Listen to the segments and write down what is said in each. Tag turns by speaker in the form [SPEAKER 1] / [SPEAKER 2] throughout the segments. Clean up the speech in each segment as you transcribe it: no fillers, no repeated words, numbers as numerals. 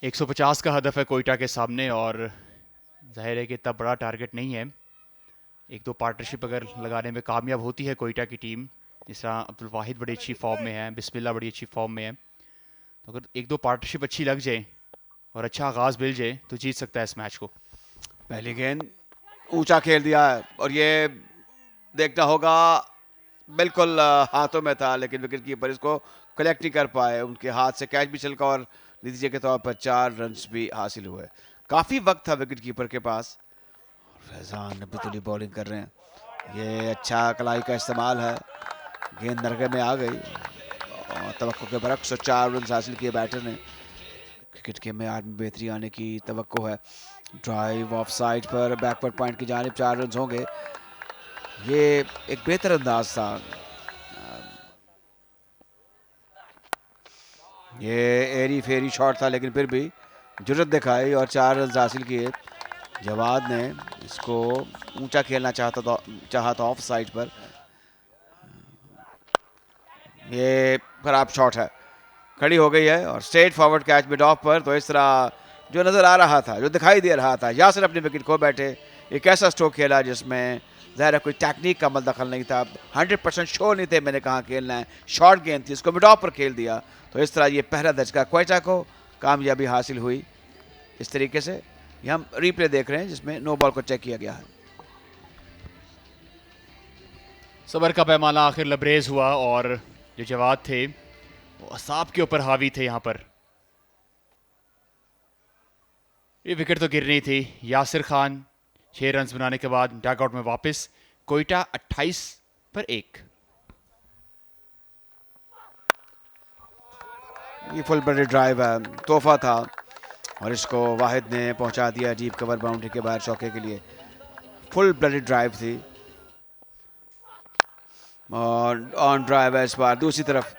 [SPEAKER 1] 150 का हदफ है कोयटा के सामने और जाहिर है कि इतना बड़ा टारगेट नहीं है। एक दो पार्टनरशिप अगर लगाने में कामयाब होती है कोयटा की टीम, जिस तरह अब्दुल वाहिद बड़ी अच्छी फॉर्म में है, बिस्मिल्लाह बड़ी अच्छी फॉर्म में है, तो अगर एक दो पार्टनरशिप अच्छी लग जाए और अच्छा आगाज़ मिल जाए तो जीत सकता है इस मैच को।
[SPEAKER 2] पहली गेंद ऊंचा खेल दिया है और ये देखना होगा, बिल्कुल हाथों में था लेकिन विकेट कीपर इसको कलेक्ट नहीं कर पाए, उनके हाथ से कैच भी चलका और नतीजे के तौर पर 4 रन्स भी हासिल हुए। काफ़ी वक्त था विकेट कीपर के पास। फैजान बितुली बॉलिंग कर रहे हैं, ये अच्छा कलाई का इस्तेमाल है, गेंद नरगे में आ गई और तवक्को के बरक्स 4 रन हासिल किए बैटर ने। क्रिकेट के में आदमी बेहतरी आने की तवक्को है। ड्राइव ऑफ साइड पर बैकवर्ड पॉइंट की जानिब 4 रन होंगे। ये एक बेहतर अंदाज था, ये एरी फेरी शॉट था लेकिन फिर भी जुर्रत दिखाई और 4 रन हासिल किए। जवाद ने इसको ऊंचा खेलना चाहा था ऑफ साइड पर। ये खराब शॉट है, खड़ी हो गई है और straight forward catch mid of पर। तो इस तरह जो नज़र आ रहा था, जो दिखाई दे रहा था, यासिर अपनी विकेट खो बैठे। एक ऐसा स्ट्रोक खेला जिसमें ज़ाहिर है कोई टेक्निक का दखल नहीं था, 100% श्योर नहीं थे मैंने कहाँ खेलना है, शॉर्ट गेंद थी, इसको मिड ऑफ पर खेल दिया। तो इस तरह ये पहला दर्जा क्वेटा को कामयाबी हासिल हुई। इस तरीके से ये हम रिप्ले देख रहे हैं जिसमें नो बॉल को चेक किया गया है।
[SPEAKER 1] सबर का पैमाना आखिर लबरेज हुआ और जो जवाद थे वो असाब के ऊपर हावी थे यहाँ पर। ये विकेट तो गिरनी थी। यासिर खान 6 रन बनाने के बाद डगआउट में वापस। कोयटा 28 पर 1।
[SPEAKER 2] ये फुल बड़ी ड्राइव है, तोहफा था और इसको वाहिद ने पहुंचा दिया डीप कवर बाउंड्री के बाहर चौके के लिए। फुल ब्लडेड ड्राइव थी और ऑन ड्राइव है इस बार। दूसरी तरफ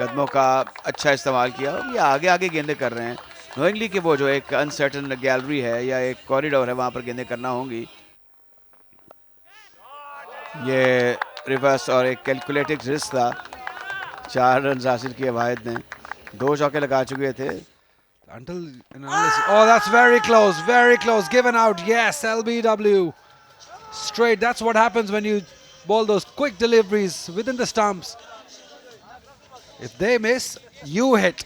[SPEAKER 2] कदमों का अच्छा इस्तेमाल किया और ये आगे आगे गेंदे कर रहे हैं, नोइंगली कि वो जो एक अनसर्टन गैलरी है या एक कॉरिडोर है वहां पर गेंदे करना होंगी। ये रिवर्स और एक कैलकुलेटेड रिस्क था। 4 रन हासिल किए वाहिद ने, 2 चौके लगा चुके थे।
[SPEAKER 3] Until analysis. Oh, that's very close, very close. Given out. Yes, LBW. Straight. That's what happens when you bowl those quick deliveries within the stumps. If they miss, you hit.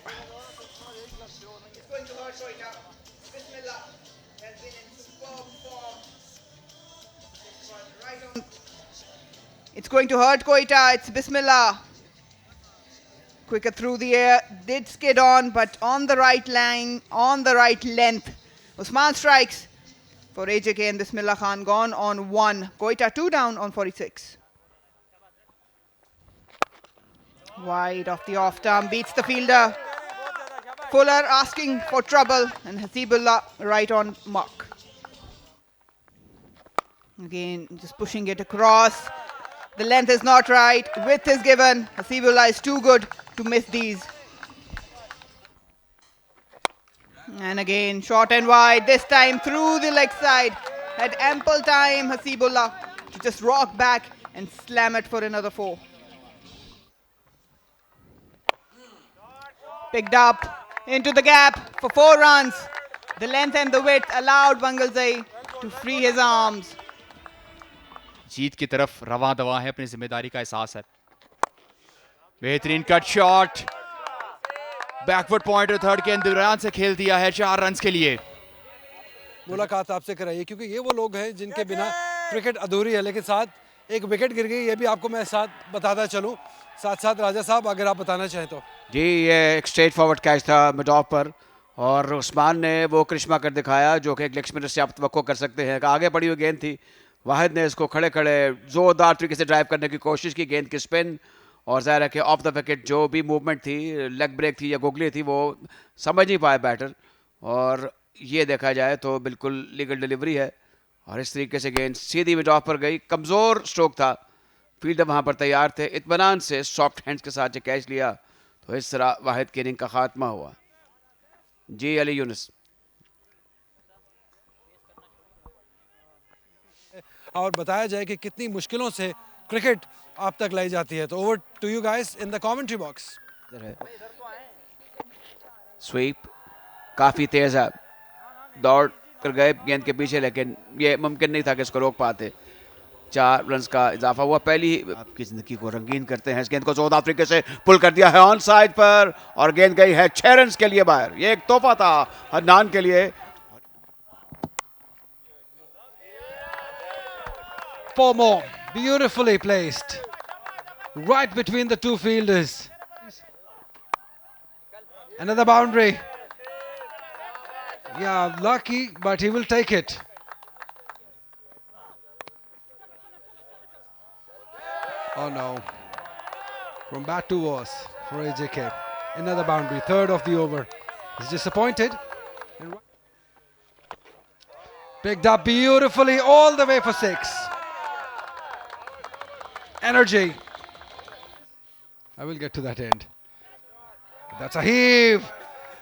[SPEAKER 4] It's going to hurt Koita. It's Bismillah. Quicker through the air. Did skid on, but on the right line, on the right length. Usman strikes for AJK and Bismillah Khan gone on 1. Koita 2 down on 46. Wide off the off arm, beats the fielder. Fuller asking for trouble and Hasibullah right on mark. Again, just pushing it across. The length is not right. Width is given. Hasibullah is too good to miss these. And again, short and wide. This time through the leg side. Had ample time, Hasibullah, to just rock back and slam it for another 4. Picked up into the gap for 4 runs. The length and the width allowed Bangalzai to free his arms.
[SPEAKER 1] जीत की तरफ रवा दवा है, अपनी जिम्मेदारी का एहसास है। बेहतरीन कट शॉट, बैकवर्ड पॉइंट और थर्ड के दौरान से खेल दिया है 4 रन के लिए।
[SPEAKER 3] मुलाकात आपसे कराइए क्योंकि ये वो लोग हैं जिनके बिना क्रिकेट अधूरी है, लेकिन साथ एक विकेट गिर गई, ये भी आपको मैं साथ बताता चलूं। साथ साथ राजा साहब अगर आप बताना चाहें तो।
[SPEAKER 2] जी, ये एक स्ट्रेट फॉरवर्ड कैच था मिड ऑफ पर और उस्मान ने वो करिश्मा कर दिखाया जो कि एक लेग स्पिनर से आप तवक्को कर सकते हैं। आगे पड़ी हुई गेंद थी, वाहिद ने इसको खड़े खड़े जोरदार तरीके से ड्राइव करने की कोशिश की, गेंद की स्पिन और ज़ाहिर है कि ऑफ द विकेट जो भी मूवमेंट थी, लेग ब्रेक थी या गुगली थी, वो समझ नहीं पाए बैटर। और ये देखा जाए तो बिल्कुल लीगल डिलीवरी है और इस तरीके से गेंद सीधी मिड ऑफ पर गई। कमज़ोर स्ट्रोक था, फील्डर वहाँ पर तैयार थे, इत्मीनान से सॉफ्ट हैंड्स के साथ ये कैच लिया। तो इस तरह वाहिद की इनिंग का खात्मा हुआ। जी अली यूनुस।
[SPEAKER 3] और बताया जाए कि कितनी मुश्किलों से क्रिकेट आप तक लाई जाती है। तो over to you guys in the commentary box.
[SPEAKER 2] Sweep काफ़ी तेज़ है, दौड़ कर गए गेंद के पीछे, लेकिन ये मुमकिन नहीं था कि इसको रोक पाते। 4 रन्स का इजाफा हुआ। पहली आपकी ज़िंदगी को रंगीन करते हैं। इस गेंद को साउथ अफ्रीका से पुल कर दिया है ऑन साइड पर और गेंद गई है 6 रन्स के लिए बाहर। ये एक तोहफा था हन्नान के लिए।
[SPEAKER 3] 4 more. Beautifully placed. Right between the two fielders. Another boundary. Yeah, lucky, but he will take it. Oh no. From bat to worse for AJK. Another boundary, third of the over. He's disappointed. Picked up beautifully all the way for 6. Energy. I will get to that end. That's a heave.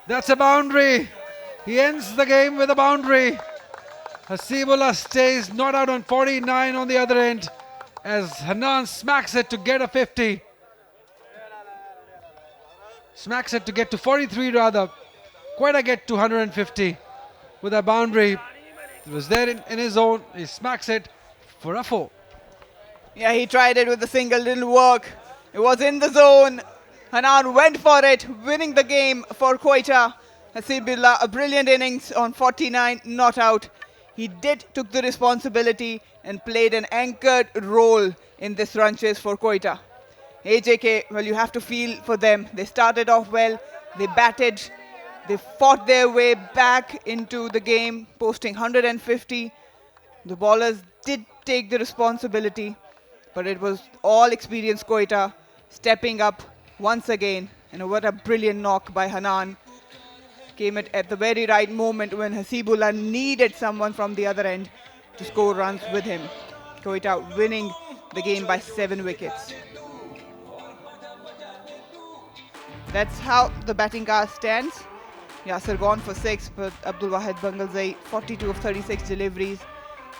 [SPEAKER 3] That's a boundary. He ends the game with a boundary. Hasibullah stays not out on 49 on the other end as Hannan smacks it to get a 50. Smacks it to get to 43 rather. Quite a get to 150 with a boundary. It was there in his zone. He smacks it for a 4.
[SPEAKER 4] Yeah, he tried it with a single, didn't work. It was in the zone. Hannan went for it, winning the game for Quetta. Hasibullah, a brilliant innings on 49, not out. He took the responsibility and played an anchored role in this run chase for Quetta. AJK, well, you have to feel for them. They started off well, they batted, they fought their way back into the game, posting 150. The bowlers did take the responsibility, but it was all experienced Quetta stepping up once again. And what a brilliant knock by Hannan. Came at the very right moment when Hasibullah needed someone from the other end to score runs with him. Quetta winning the game by 7 wickets. That's how the batting cast stands. Yasir gone for 6, but Abdul Wahid Bangalzai 42 of 36 deliveries.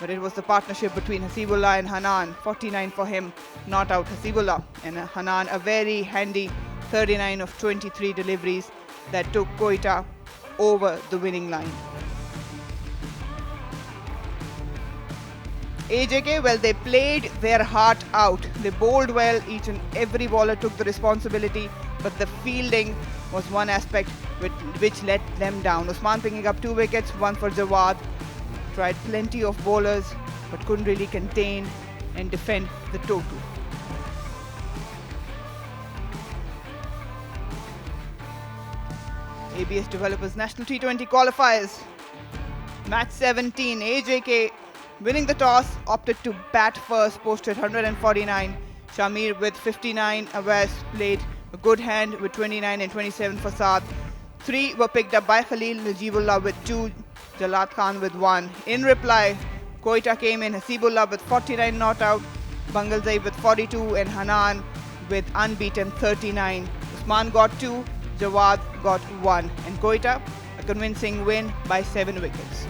[SPEAKER 4] But it was the partnership between Hasibullah and Hannan. 49 for him, not out Hasibullah. And Hannan a very handy 39 of 23 deliveries that took Quetta over the winning line. AJK, well, they played their heart out. They bowled well, each and every bowler took the responsibility, but the fielding was one aspect which let them down. Usman picking up 2 wickets, one for Jawad. Tried plenty of bowlers, but couldn't really contain and defend the total. ABS Developers National T20 Qualifiers. Match 17, AJK winning the toss, opted to bat first, posted 149. Shamir with 59, Awais played a good hand with 29 and 27 for Saad. 3 were picked up by Khalil, Najibullah with 2, Jalad Khan with 1. In reply, Quetta came in, Hasibullah with 49 not out, Bangalzai with 42 and Hannan with unbeaten 39. Usman got 2, Jawad got 1 and Quetta a convincing win by 7 wickets.